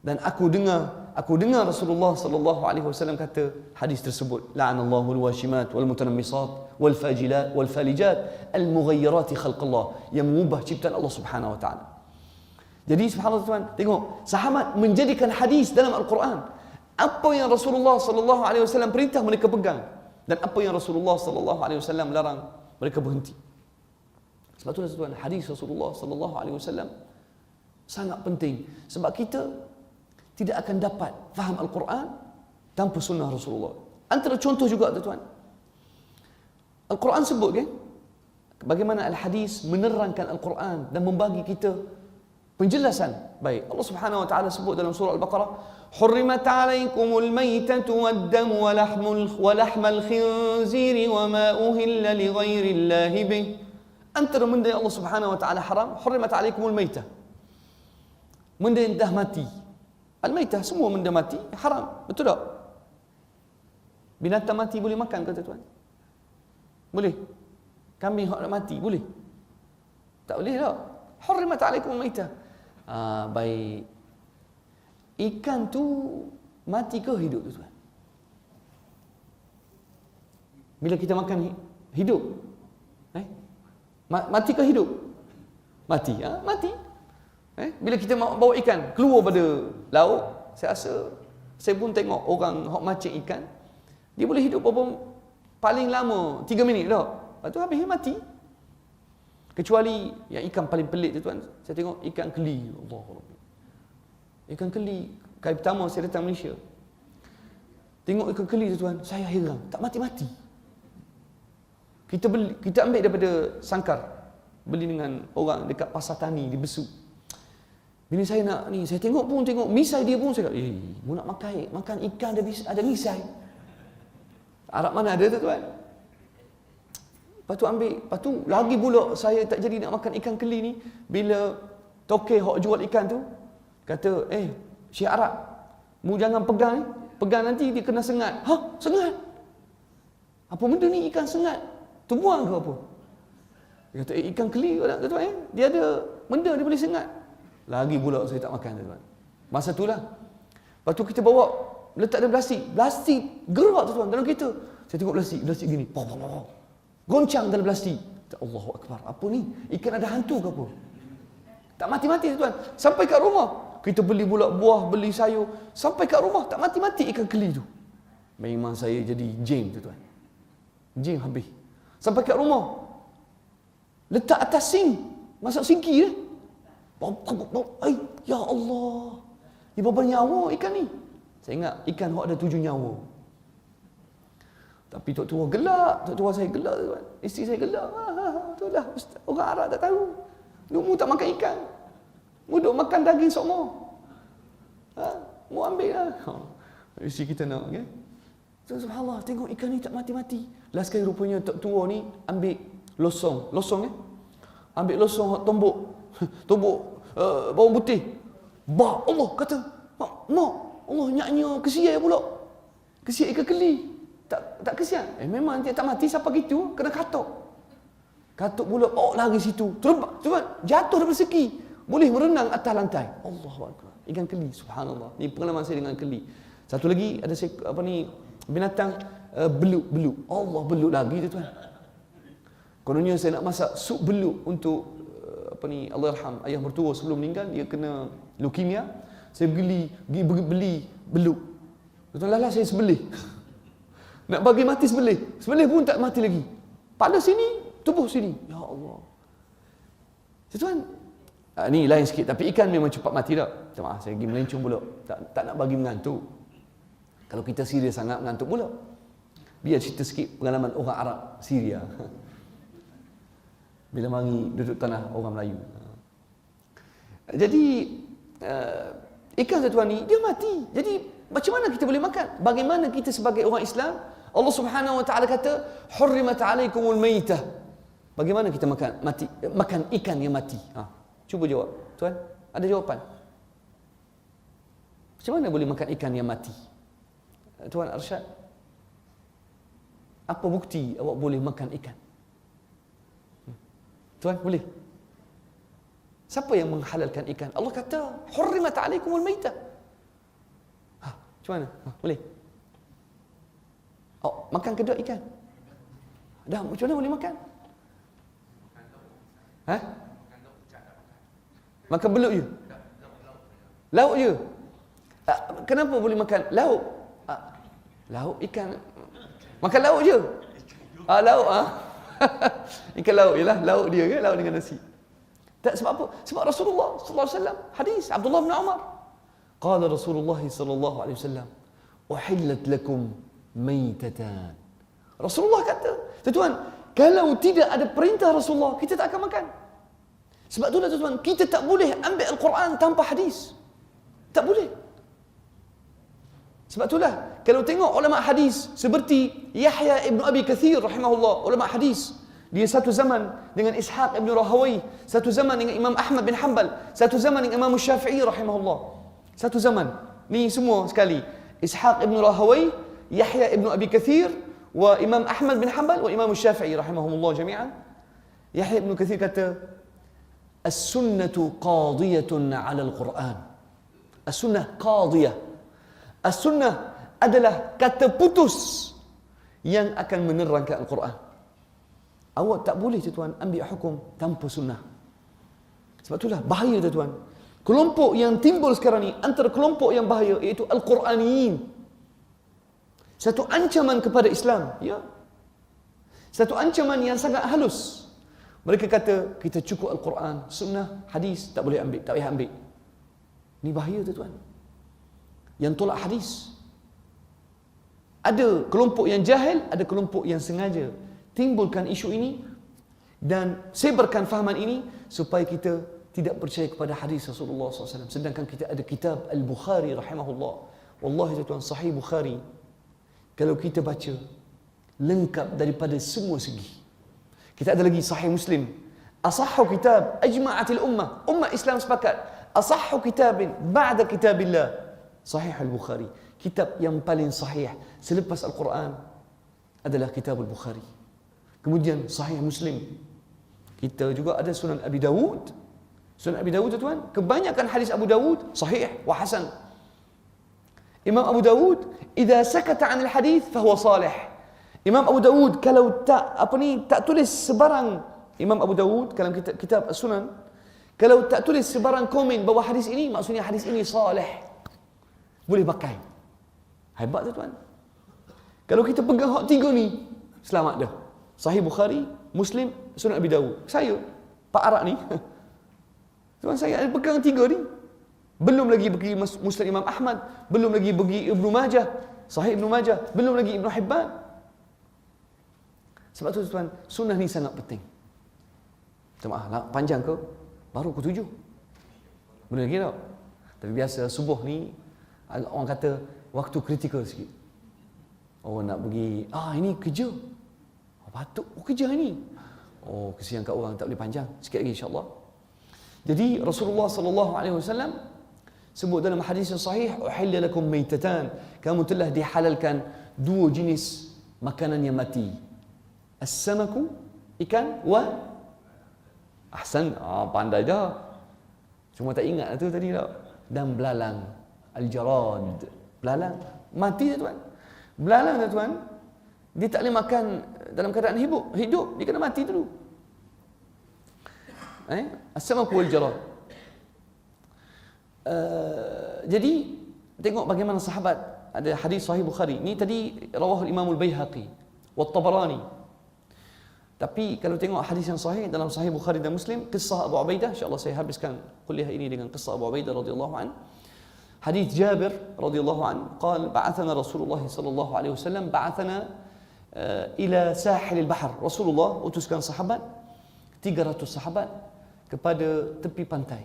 Dan aku dengar Rasulullah sallallahu alaihi wasallam kata hadis tersebut, la'anallahu al-washimat wal mutanammisat wal fajilat wal falijat al mughayyirat khalqallah, yang mengubah ciptaan Allah Subhanahu wa taala. Jadi subhanallah tuan, tengok sahabat menjadikan hadis dalam Al-Quran. Apa yang Rasulullah sallallahu alaihi wasallam perintah, mereka pegang, dan apa yang Rasulullah sallallahu alaihi wasallam larang, mereka berhenti. Sebab itulah tuan, hadis Rasulullah sallallahu alaihi wasallam sangat penting, sebab kita tidak akan dapat faham Al-Quran tanpa sunnah Rasulullah. Antara contoh juga tuan, Al-Quran sebut kan, bagaimana Al-Hadis menerangkan Al-Quran dan membagi kita penjelasan. Baik, Allah Subhanahu wa taala sebut dalam surah Al-Baqarah, "Hurrimat 'alaikumul maitatu wad-damu wa lahmal khinziri wa ma uhilla li ghairillahi bih." Antara benda yang Allah Subhanahu wa taala haram, hurrimat 'alaikumul maitah. Benda yang dah mati. Al-maitah, semua benda mati haram, betul tak? Binatang mati boleh makan kata tuan? Boleh? Kambing hak nak mati boleh? Tak boleh tak? Hurrimat 'alaikumul maitah. Baik. Ikan tu mati ke hidup tu tuan? Bila kita makan hidup, mati ke hidup? Mati. Mati. Bila kita bawa ikan keluar pada laut, saya rasa, saya pun tengok orang hok macam ikan, dia boleh hidup berapa, paling lama 3 minit tak? Lepas tu habis mati. Kecuali yang ikan paling pelik tu tuan, saya tengok ikan keli. Allahuakbar. Ikan keli, kali pertama saya datang Malaysia, tengok ikan keli tu tuan, saya heran, tak mati-mati. Kita ambil daripada sangkar, beli dengan orang dekat pasar tani di Besut. Bila saya nak ni, saya tengok misai dia pun, saya kata, mu nak makan ikan ada misai. Arab mana ada tu tuan? Lepas tu ambil, lepas tu lagi pula saya tak jadi nak makan ikan keli ni, bila tokek hok jual ikan tu kata, Syekh Arab, mu jangan pegang nanti dia kena sengat. Sengat? Apa benda ni ikan sengat? Tumbuhan ke apa? Dia kata, ikan keli tu tuan, dia ada benda dia boleh sengat. Lagi pula saya tak makan tuan. Masa itulah. Lepas tu kita bawa, letak dalam plastik gerak tu tuan dalam kereta. Saya tengok plastik gini, goncang dalam plastik. Allahu Akbar, apa ni? Ikan ada hantu ke apa? Tak mati-mati tuan. Sampai kat rumah, kita beli pula buah, beli sayur. Sampai kat rumah, tak mati-mati ikan keli tu. Memang saya jadi jam tu tuan. Jam habis. Sampai kat rumah, letak atas sink, masak singki dia. Ya Allah, dia berapa nyawa ikan ni? Saya ingat ikan hok ada 7 nyawa. Tapi tok tua gelak, tok tua saya gelak tuan. Isteri saya gelak. Itulah orang Arab tak tahu. Mu tak makan ikan. Mu duk makan daging semua. Mu ambil lah. Isteri kita nak, okay? So, subhanallah, tengok ikan ni tak mati-mati. Last kali rupanya tok tua ni ambil losong ambil losong hok tombok bawang putih. Allah kata, mak, Allah nyaknya kesian pula. Kesian ikan keli. Tak kesian. Memang dia tak mati siapa gitu, kena katok. Katuk pula, lari situ. Terbang, jatuh daripada segi. Boleh berenang atas lantai. Allahu Akbar. Ikan keli, subhanallah. Ni pengalaman saya dengan keli. Satu lagi ada binatang beluk. Allah, beluk lagi tu tuan. Kononnya saya nak masak sup beluk untuk Allahyarham ayah mertua sebelum meninggal, dia kena leukemia. Saya pergi beli beluk. Tuan, lah saya sebelih. Nak bagi mati sebelih pun tak mati lagi. Pada sini, tubuh sini. Ya Allah. Tuan, ni lain sikit. Tapi ikan memang cepat mati tak? Maaf, saya pergi melencong pula. Tak nak bagi mengantuk. Kalau kita serius sangat, mengantuk pula. Biar cerita sikit pengalaman orang Arab Syria. Bila mari duduk tanah orang Melayu. Jadi, ikan tuan ni, dia mati. Jadi, macam mana kita boleh makan? Bagaimana kita sebagai orang Islam? Allah Subhanahu Wa Taala kata, "Hurrimat 'alaikumul maitah." Bagaimana kita makan ikan yang mati? Cuba jawab. Tuan, ada jawapan? Macam mana boleh makan ikan yang mati? Tuan Arsyad, apa bukti awak boleh makan ikan? Tuan, boleh? Siapa yang menghalalkan ikan? Allah kata, "Hurrimat 'alaikumul maitah." Macam mana? Boleh? Makan kedua ikan. Dah, macam mana boleh makan? Makan belut je? Lauk je? Kenapa boleh makan lauk? Lauk ikan. Makan lauk je? Lauk ikan lauk je lah. Lauk dia ke? Lauk dengan nasi. Tak, sebab apa? Sebab Rasulullah sallallahu alaihi wasallam, hadis Abdullah bin Umar. Qala Rasulullah sallallahu alaihi wasallam, "Uhillat lakum maitatan." Rasulullah kata, tuan, kalau tidak ada perintah Rasulullah, kita tak akan makan. Sebab itulah tuan, kita tak boleh ambil Al-Quran tanpa hadis. Tak boleh. Sebab itulah, kalau tengok ulama hadis seperti Yahya ibn Abi Kathir rahimahullah, ulama hadis, dia satu zaman dengan Ishaq ibn Rahawai, satu zaman dengan Imam Ahmad bin Hanbal, satu zaman dengan Imam Syafi'i rahimahullah. Satu zaman. Ni semua sekali. Ishaq ibn Rahawai, Yahya ibn Abi Kathir, wa Imam Ahmad bin Hanbal, wa Imam Syafi'i rahimahumullah jami'an. Yahya ibn Kathir kata, "As-sunnatu qadiyatun 'ala al-Quran." As-sunnah qadiyah. As-sunnah adalah kata putus yang akan menerangkan Al-Quran. Awak tak boleh tuan ambil hukum tanpa sunnah. Sebab itulah bahaya tuan. Kelompok yang timbul sekarang ni, antara kelompok yang bahaya iaitu Al-Quraniyin. Satu ancaman kepada Islam, ya. Satu ancaman yang sangat halus. Mereka kata kita cukup Al-Quran, sunnah, hadis tak boleh ambil, tak payah ambil. Ni bahaya tuan. Yang tolak hadis. Ada kelompok yang jahil, ada kelompok yang sengaja timbulkan isu ini dan sebarkan fahaman ini supaya kita tidak percaya kepada hadis Rasulullah SAW. Sedangkan kita ada kitab Al-Bukhari rahimahullah. Wallahi tuan, Sahih Bukhari, kalau kita baca, lengkap daripada semua segi. Kita ada lagi Sahih Muslim. Asahhu kitab ajma'atil ummah. Ummah Islam sepakat. Asahhu kitabin ba'da kitabillah. Sahih Al-Bukhari. Kitab yang paling sahih selepas Al-Quran adalah kitab Al-Bukhari. Kemudian Sahih Muslim. Kita juga ada Sunan Abi Dawud. Sunan Abi Dawud tuan, kebanyakan hadis Abu Dawud sahih wa hasan. Imam Abu Dawud, idza sakata 'anil hadis fahuwa salih. Imam Abu Dawud kalau tak tulis sebarang, Imam Abu Dawud dalam kitab As-Sunan, kalau tak tulis sebarang komen bahawa hadis ini, maksudnya hadis ini salih. Boleh pakai. Hebat tuan. Kalau kita pegang hak tiga ni, selamat dah. Sahih Bukhari, Muslim, Sunan Abi Dawud. Saya, Pak Arak ni, tuan, saya ada pegang tiga ni. Belum lagi pergi Musnad Imam Ahmad, belum lagi pergi Ibnu Majah, Sahih Ibnu Majah, belum lagi Ibnu Hibban. Sebab tu tuan, sunnah ni sangat penting. Maaf, panjang ke? Baru ke 7. Boleh lagi tak? Tapi biasa subuh ni, orang kata waktu kritikal sikit. Orang nak pergi, ini kerja. Patut kerja ni. Kesian kat orang, tak boleh panjang. Sikit lagi insya-Allah. Jadi Rasulullah sallallahu alaihi wasallam sebut dalam hadis yang sahih, "Uhilla lakum maitatan." Kamu telah dihalalkan dua jenis makanan yang mati. As-samaku Ikan ahsan, pandai dah. Cuma tak ingat tu tadi tak. Dan belalang, al-jarad. Belalang mati tuan. Belalang tuan, dia tak boleh makan dalam keadaan hidup, dia kena mati dulu. As-samaku wal-jarad. Jadi tengok bagaimana sahabat. Ada hadis sahih Bukhari. Ni tadi rawah Imam Al-Baihaqi wa Tabarani. Tapi kalau tengok hadis yang sahih dalam Sahih Bukhari dan Muslim, kisah Abu Ubaidah, insya-Allah saya habiskan kuliah ini dengan kisah Abu Ubaidah radhiyallahu an. Hadis Jabir radhiyallahu an, qala ba'athana Rasulullah sallallahu alaihi wasallam ila sahil al-bahr. Rasulullah utuskan sahabat 300 sahabat kepada tepi pantai.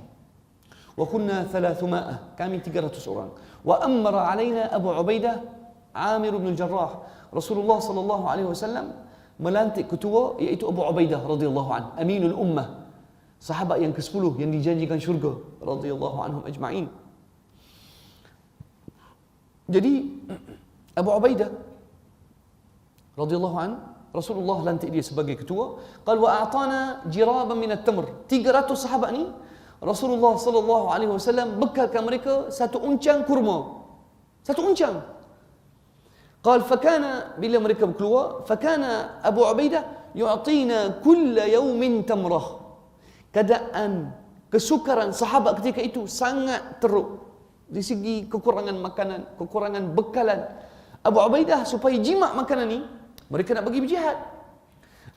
Wa kunna 300, kami 300 orang. Wa amara alaina Abu Ubaidah Amir bin Jarrah. Rasulullah sallallahu alaihi wasallam melantik ketua iaitu Abu Ubaidah radhiyallahu an, aminul ummah, sahabat yang ke-10 yang dijanjikan syurga radhiyallahu anhum ajma'in. Jadi Abu Ubaidah radhiyallahu an, Rasulullah lantik dia sebagai ketua. Qal wa a'tana jiraban min at-tamr. 300 sahabat ni Rasulullah sallallahu alaihi wasallam bekalkan mereka satu uncang kurma. Satu uncang. Qal fakana, bila mereka keluar, fakana Abu Ubaidah yu'tina kulla yawmin tamrah. Keadaan kesukaran sahabat ketika itu sangat teruk di segi kekurangan makanan, kekurangan bekalan. Abu Ubaidah supaya jimat makanan ni, mereka nak pergi berjihad.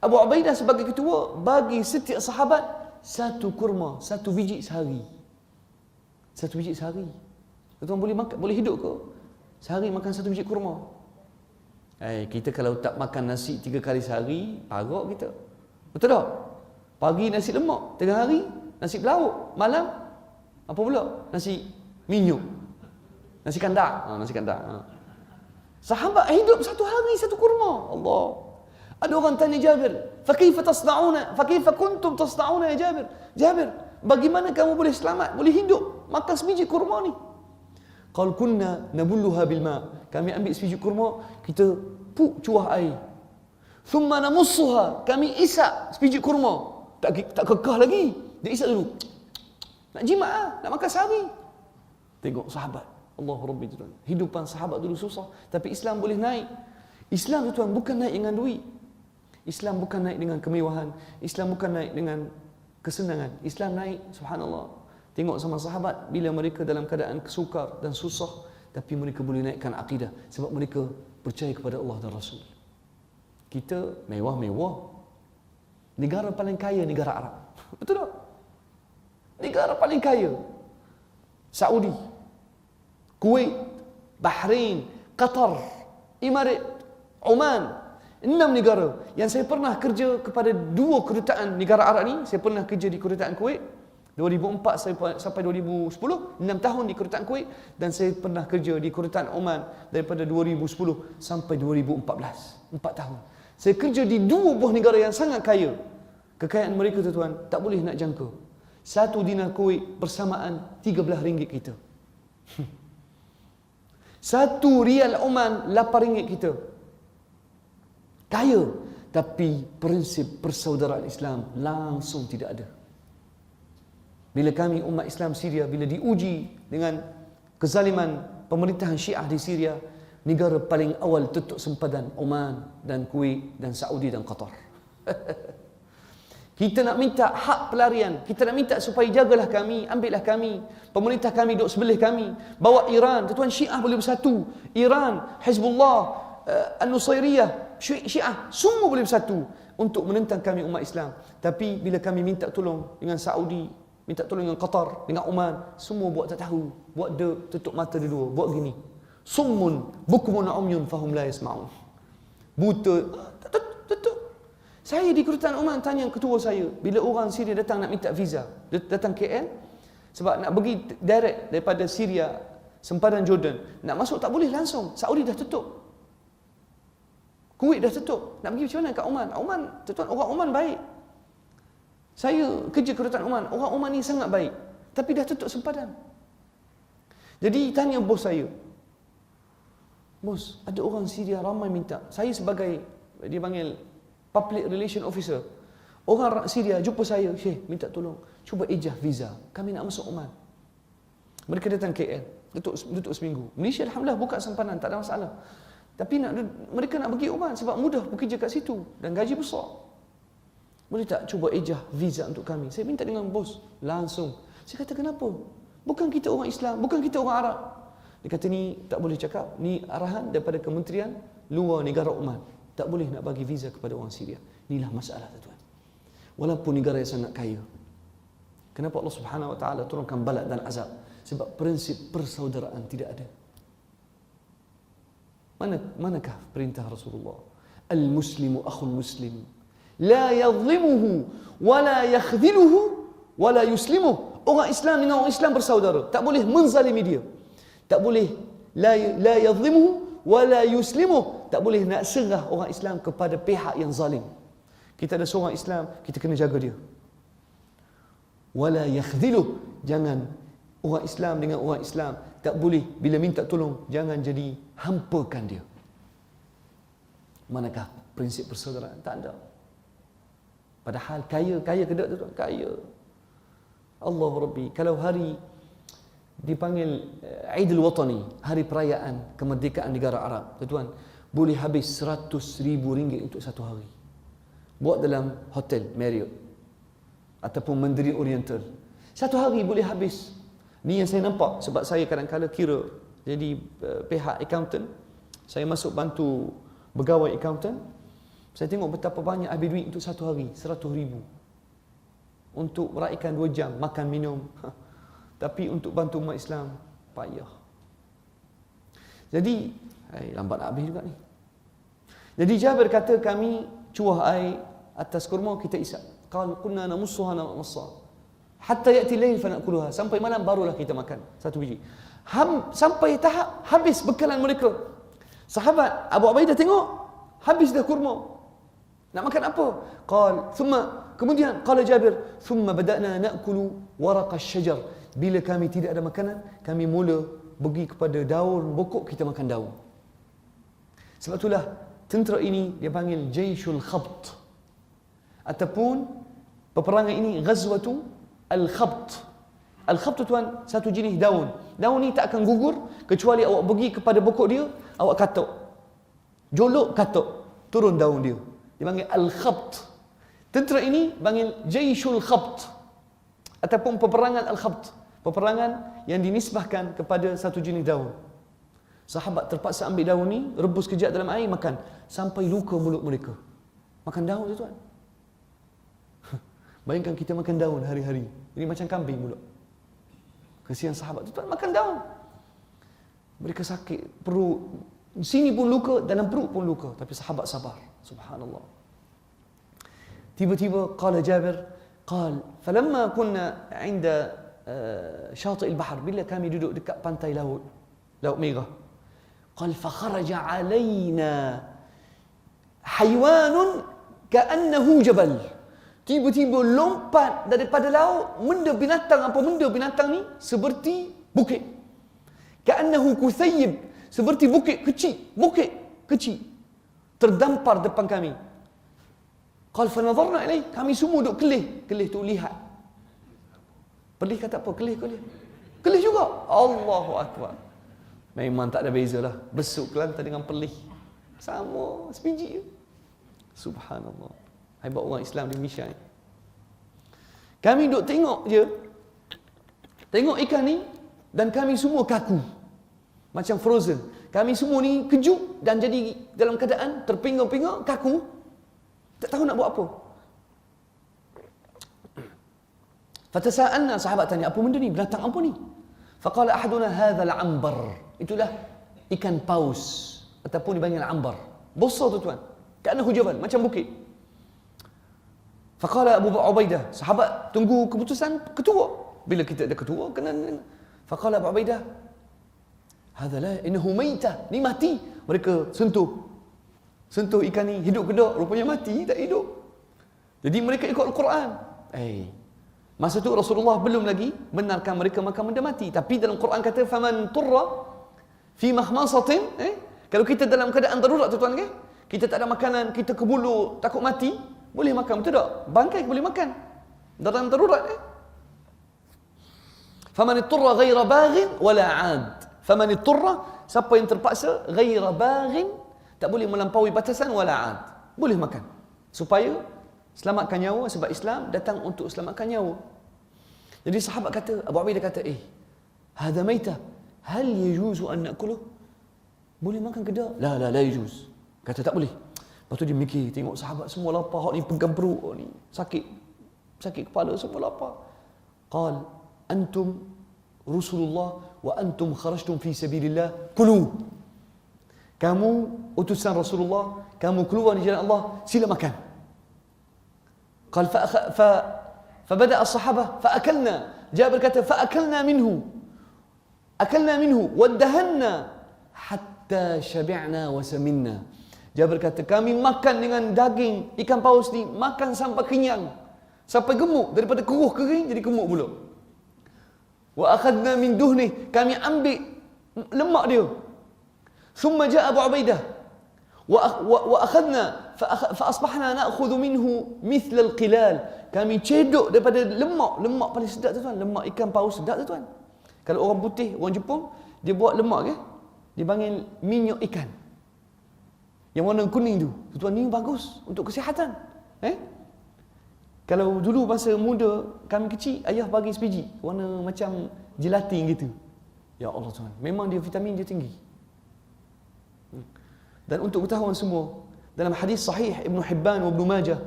Abu Ubaidah sebagai ketua bagi setiap sahabat satu kurma, satu biji sehari. Satu biji sehari. Tuan boleh makan, boleh hidup ke? Sehari makan satu biji kurma. Kita kalau tak makan nasi 3 kali sehari, parok kita. Betul tak? Pagi nasi lemak, tengah hari nasi belauk, malam apa pula? Nasi minyak. Nasi kandak. Nasi kandak. Sahabat hidup satu hari satu kurma. Allah. Ada orang tanya Jabir, "Fa kaifa tasna'una? Fa kaifa kuntum tasna'una ya Jabir?" Jabir, bagaimana kamu boleh selamat, boleh hidup makan sebiji kurma ni? Qal kunna nabulluha bil ma. Kami ambil sebiji kurma, kita cuah air. Thumma namussuha, kami isap sebiji kurma. Tak kekah lagi. Dia isap dulu. Nak jimat nak makan sehari. Tengok sahabat. Allahu Rabbi tuan. Hidupan sahabat dulu susah, tapi Islam boleh naik. Islam tu tuan bukan naik dengan duit. Islam bukan naik dengan kemewahan. Islam bukan naik dengan kesenangan. Islam naik, subhanallah. Tengok sama sahabat bila mereka dalam keadaan kesukar dan susah, tapi mereka boleh naikkan akidah sebab mereka percaya kepada Allah dan Rasul. Kita mewah-mewah. Negara paling kaya negara Arab. Betul tak? Negara paling kaya. Saudi, Kuwait, Bahrain, Qatar, Emirat, Oman. 6 negara. Yang saya pernah kerja kepada 2 kedutaan negara Arab ni. Saya pernah kerja di kedutaan Kuwait 2004 sampai 2010, 6 tahun di kedutaan Kuwait, dan saya pernah kerja di kedutaan Oman daripada 2010 sampai 2014, 4 tahun. Saya kerja di 2 buah negara yang sangat kaya. Kekayaan mereka tuan tak boleh nak jangka. 1 dinar Kuwait bersamaan 13 ringgit kita. 1 rial Oman 8 ringgit kita. Kaya, tapi prinsip persaudaraan Islam langsung tidak ada. Bila kami umat Islam Syria, bila diuji dengan kezaliman pemerintahan Syiah di Syria, negara paling awal tutup sempadan Oman dan Kuwait dan Saudi dan Qatar. Kita nak minta hak pelarian, kita nak minta supaya jagalah kami, ambillah kami, pemerintah kami duduk sebelah kami, bawa Iran, tuan Syiah boleh bersatu, Iran, Hizbullah, An-Nusairiyah, Syiah, semua boleh bersatu untuk menentang kami umat Islam. Tapi bila kami minta tolong dengan Saudi, minta tolong dengan Qatar, dengan Oman, semua buat tak tahu, buat tutup mata dua, buat gini. Summun bukmun umyun fahum la yasma'un. Buta, tutup. Saya di kedutaan Oman tanya ketua saya, bila orang Syria datang nak minta visa, datang KL sebab nak pergi direct daripada Syria sempadan Jordan, nak masuk tak boleh langsung. Saudi dah tutup. Kuwait dah tutup. Nak pergi macam mana kat Oman? Oman, tuan, orang Oman baik. Saya kerja kedutaan Oman, orang Oman ni sangat baik, tapi dah tutup sempadan. Jadi tanya bos saya, "Bos, ada orang Syria ramai minta." Saya sebagai, dia panggil public relation officer, Orang Syria jumpa saya, Syekh, minta tolong, cuba ijazah visa. Kami nak masuk Oman. Mereka datang KL, duduk seminggu. Malaysia alhamdulillah buka sempanan, tak ada masalah. Tapi mereka nak pergi Oman sebab mudah bekerja kat situ dan gaji besar. Boleh tak cuba ijazah visa untuk kami? Saya minta dengan bos langsung. Saya kata, kenapa? Bukan kita orang Islam, bukan kita orang Arab. Dia kata, ni tak boleh cakap, ni arahan daripada Kementerian Luar Negara Oman. Tak boleh nak bagi visa kepada orang Syria. Inilah masalah, tuan. Walaupun negara yang sangat kaya. Kenapa Allah Subhanahu Wa Taala turunkan bala dan azab? Sebab prinsip persaudaraan tidak ada. Manakah perintah Rasulullah? Al-muslimu akhul muslim, la yadhlimuhu wa la yakhdhiluhu wa la yuslimuhu. Orang Islam dengan orang Islam bersaudara, tak boleh menzalimi dia. Tak boleh la yadhlimuhu wa la yuslimuhu. Tak boleh nak serah orang Islam kepada pihak yang zalim. Kita ada seorang Islam, kita kena jaga dia. Wala yakhdhiluh, jangan orang Islam dengan orang Islam, tak boleh bila minta tolong jangan jadi hampakan dia. Manakah prinsip persaudaraan? Tak ada. Padahal kaya ke tak tuan? Kaya. Allah Rabbi, kalau hari dipanggil Aidil Watani, hari perayaan kemerdekaan negara Arab, tuan, boleh habis 100,000 ringgit untuk satu hari. Buat dalam hotel Marriott ataupun Mandarin Oriental. Satu hari boleh habis. Ni yang saya nampak sebab saya kadang-kadang kira jadi pihak accountant. Saya masuk bantu pegawai accountant. Saya tengok betapa banyak habis duit untuk satu hari, 100,000. Untuk meraihkan 2 jam, makan minum. Tapi untuk bantu umat Islam, payah. Jadi, lambat nak habis juga ni. Jadi Jabir kata, kami cuah air atas kurma, kita isap. Qal kunna namussuha namassa. Hatta ya'ti lail fa na'kuluha. Sampai malam barulah kita makan satu biji. Sampai tahap habis bekalan mereka. Sahabat Abu Ubaidah tengok, habis dah kurma. Nak makan apa? Kemudian qala Jabir, thumma bada'na na'kulu waraq asy-syajar. Bila kami tidak ada makanan, kami mula pergi kepada daun pokok, kita makan daun. Sebab itulah tentera ini dia panggil Jaishul Khabt. Ataupun peperangan ini Ghazwatu Al-Khabt. Al-Khabt tuan, satu jenis daun. Daun ni tak akan gugur kecuali awak pergi kepada pokok dia, awak katuk. Jolok katuk, turun daun dia. Dia panggil Al-Khabt. Tentera ini panggil Jaishul Khabt ataupun peperangan Al-Khabt. Peperangan yang dinisbahkan kepada satu jenis daun. Sahabat terpaksa ambil daun ni, rebus kejap dalam air, makan. Sampai luka mulut mereka. Makan daun tu tuan. Bayangkan kita makan daun hari-hari. Ini macam kambing mulut. Kesian sahabat tu tuan, makan daun. Mereka sakit, perut. Sini pun luka, dalam perut pun luka. Tapi sahabat sabar. Subhanallah. Tiba-tiba, qala Jabir, falamma kunna inda syati'il bahar, bila kami duduk dekat pantai Laut Merah, fakharaja alaina haywanun ka'annahu jabal. Tiba-tiba lompat daripada laut benda binatang ni seperti bukit. Ka'annahu kusayyib, seperti bukit kecil terdampar depan kami. Fa nadarna ilaih, kami semua duduk kelih tu lihat. Pelih kata apa? Kelih juga. Allahu Akbar. Memang tak ada beza lah. Besuk Kelantan dengan pelih. Sama, sebiji je. Subhanallah. Hebat orang Islam di Malaysia ni. Kami duduk tengok je. Tengok ikan ni. Dan kami semua kaku. Macam frozen. Kami semua ni kejut dan jadi dalam keadaan terpinga-pinga, kaku. Tak tahu nak buat apa. Fatasa'alna, sahabat tanya, apa benda ni? Binatang apa ni? Faqala ahaduna hadzal ambar. Itulah ikan paus ataupun dipanggil ambar. Besar tu tuan. Ka'annahu jabal, macam bukit. Faqala Abu Ubaidah, sahabat tunggu keputusan ketua. Bila kita ada ketua kena. Faqala Abu Ubaidah, hadza la innahu maitah, ni mati. Mereka sentuh ikan ni, hidup ke tak? Rupanya mati, tak hidup. Jadi mereka ikut Al-Quran. Masa tu Rasulullah belum lagi benarkan mereka makan benda mati. Tapi dalam Quran kata, faman turra fi mahmasatin. Kalau kita dalam keadaan darurat tu tuan, kita tak ada makanan, kita kebulu, takut mati, boleh makan, betul tak? Bangkai boleh makan. Dalam darurat Faman itturra ghaira baghin wala 'ad. Faman itturra, siapa yang terpaksa, ghaira baghin, tak boleh melampaui batasan, wala 'ad. Boleh makan. Supaya selamatkan nyawa, sebab Islam datang untuk selamatkan nyawa. Jadi sahabat kata, Abu Ubaidah kata, hadha maitah, hal yajuzu an na'kuluh? Boleh makan ke tak? La yajuz. Kata tak boleh. Lepas tu dia mikir, tengok sahabat semua lapar, hak ni pegang perut, hak ni sakit kepala, semua lapar. Qal, antum Rasulullah wa antum kharajtum fi sabilillah, kulu. Kamu utusan Rasulullah, kamu keluar di jalan Allah, sila makan. Qal fabada as-sahabah faakalna. Jabir kata faakalna minhu. Akalna minhu wadahanna hatta syabi'na wa saminna. Jabir kata kami makan dengan daging ikan paus ni, makan sampai kenyang, sampai gemuk, daripada keruh kering jadi gemuk pula. Wa akhadna min duhni, kami ambil lemak dia. Thumma jaa Abu Ubaidah wa akhadna fa asbahna na'khudhu minhu mithla al-qilal. Kami cedok daripada lemak paling sedap tu tuan, lemak ikan paus sedap tu tuan. Kalau orang putih, orang Jepun, dia buat lemak dia panggil minyak ikan. Yang warna kuning tu tuan, ni bagus untuk kesihatan. Kalau dulu masa muda kami kecil, ayah bagi sebiji warna macam gelatin gitu. Ya Allah tuan, memang dia vitamin dia tinggi. Dan untuk ketahuan semua, dalam hadis sahih Ibn Hibban wa Ibn Majah,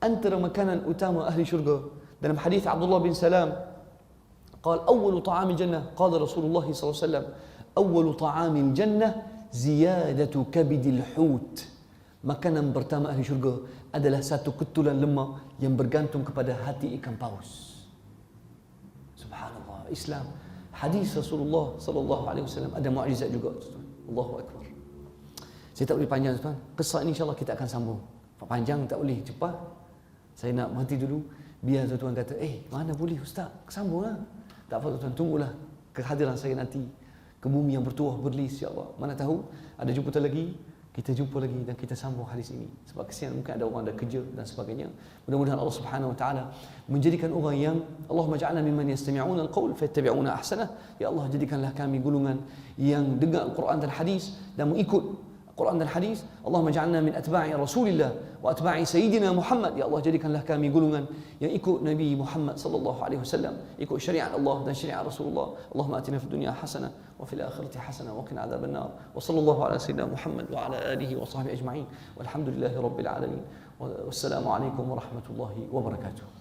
antara makanan utama ahli syurga, dalam hadis Abdullah bin Salam, qala awwalu ta'amil jannah, qala Rasulullah sallallahu alaihi wasallam, awwalu ta'amil jannah ziyadatu kabidil hut. Makanan pertama ahli syurga adalah satu ketulan lemak yang bergantung kepada hati ikan paus. Subhanallah, Islam, hadis Rasulullah sallallahu alaihi wasallam ada mukjizat juga tuan. Allahu akbar. Saya tak boleh panjang tuan. Kisah ini insya-Allah kita akan sambung. Panjang tak boleh, cepat. Saya nak berhenti dulu biar tuan-tuan kata, mana boleh ustaz, sambunglah. Tak apa tuan, tunggulah kehadiran saya nanti ke bumi yang bertuah berlis, insya-Allah. Mana tahu ada jumpa lagi, kita jumpa lagi dan kita sambung hadis ini. Sebab kesian mungkin ada orang ada kerja dan sebagainya. Mudah-mudahan Allah Subhanahu wa taala menjadikan orang yang Allahumma ja'alna mimman yastami'una al-qaul fayattabi'una ahsanah. Ya Allah, jadikanlah kami golongan yang dengar Al-Quran dan hadis dan mengikut Quran dan hadis. Allahumma ja'alna min atba'i Rasulillah wa atba'i Sayyidina Muhammad. Ya Allah, jadikanlah kami golongan yang ikut Nabi Muhammad sallallahu alaihi wasallam, ikut syariat Allah dan syariat Rasulullah. Allahumma atina fid dunya hasanah wa fil akhirati hasanah wa qina adzabannar. Wa sallallahu ala sayyidina Muhammad wa ala alihi wa sahbihi ajma'in. Walhamdulillahirabbil alamin. Wassalamu alaikum warahmatullahi wabarakatuh.